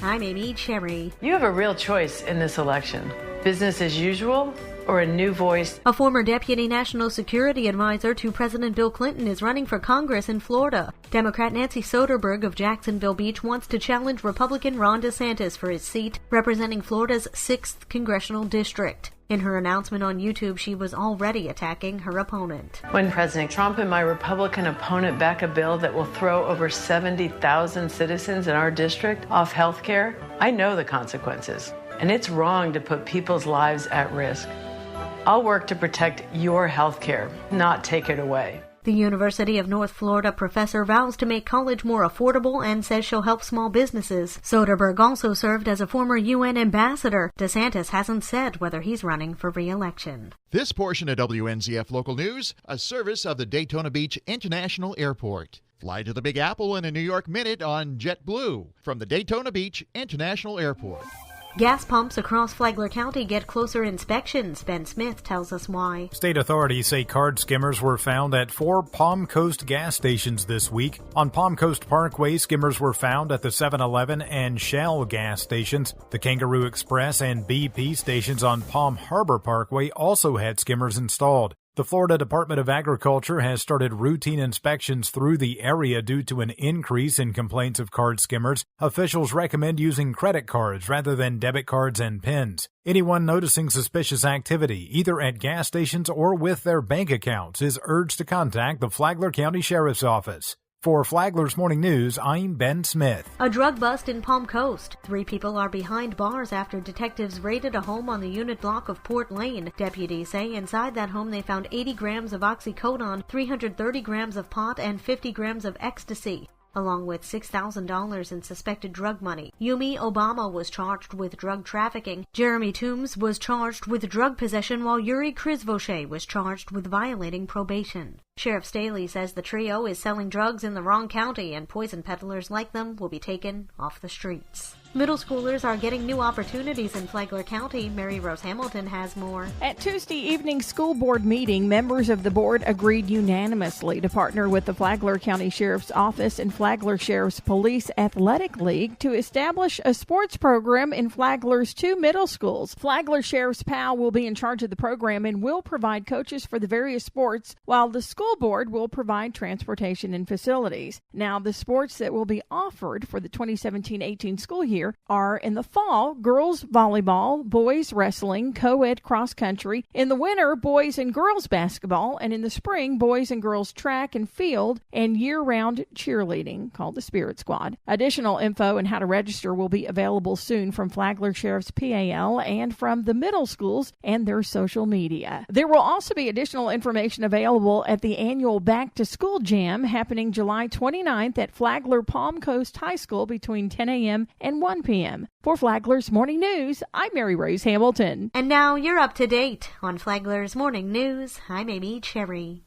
I'm Amy Cherry. You have a real choice in this election. Business as usual or a new voice. A former deputy national security advisor to President Bill Clinton is running for Congress in Florida. Democrat Nancy Soderberg of Jacksonville Beach wants to challenge Republican Ron DeSantis for his seat, representing Florida's 6th congressional district. In her announcement on YouTube, she was already attacking her opponent. When President Trump and my Republican opponent back a bill that will throw over 70,000 citizens in our district off health care, I know the consequences. And it's wrong to put people's lives at risk. I'll work to protect your health care, not take it away. The University of North Florida professor vows to make college more affordable and says she'll help small businesses. Soderberg also served as a former UN ambassador. DeSantis hasn't said whether he's running for re-election. This portion of WNZF Local News, a service of the Daytona Beach International Airport. Fly to the Big Apple in a New York minute on JetBlue from the Daytona Beach International Airport. Gas pumps across Flagler County get closer inspections. Ben Smith tells us why. State authorities say card skimmers were found at 4 Palm Coast gas stations this week. On Palm Coast Parkway, skimmers were found at the 7-Eleven and Shell gas stations. The Kangaroo Express and BP stations on Palm Harbor Parkway also had skimmers installed. The Florida Department of Agriculture has started routine inspections through the area due to an increase in complaints of card skimmers. Officials recommend using credit cards rather than debit cards and PINs. Anyone noticing suspicious activity, either at gas stations or with their bank accounts, is urged to contact the Flagler County Sheriff's Office. For Flagler's Morning News, I'm Ben Smith. A drug bust in Palm Coast. 3 people are behind bars after detectives raided a home on the unit block of Port Lane. Deputies say inside that home they found 80 grams of oxycodone, 330 grams of pot, and 50 grams of ecstasy, along with $6,000 in suspected drug money. Yumi Obama was charged with drug trafficking. Jeremy Toombs was charged with drug possession, while Yuri Krizvoshe was charged with violating probation. Sheriff Staley says the trio is selling drugs in the wrong county and poison peddlers like them will be taken off the streets. Middle schoolers are getting new opportunities in Flagler County. Mary Rose Hamilton has more. At Tuesday evening school board meeting, members of the board agreed unanimously to partner with the Flagler County Sheriff's Office and Flagler Sheriff's Police Athletic League to establish a sports program in Flagler's 2 middle schools. Flagler Sheriff's PAL will be in charge of the program and will provide coaches for the various sports, while the school board will provide transportation and facilities. Now, the sports that will be offered for the 2017-18 school year are in the fall, girls volleyball, boys wrestling, co-ed cross country. In the winter, boys and girls basketball, and in the spring, boys and girls track and field and year-round cheerleading, called the Spirit Squad. Additional info and how to register will be available soon from Flagler Sheriff's PAL and from the middle schools and their social media. There will also be additional information available at the annual Back to School Jam happening July 29th at Flagler Palm Coast High School between 10 a.m. and 1 p.m. For Flagler's Morning News, I'm Mary Rose Hamilton. And now you're up to date on Flagler's Morning News. I'm Amy Cherry.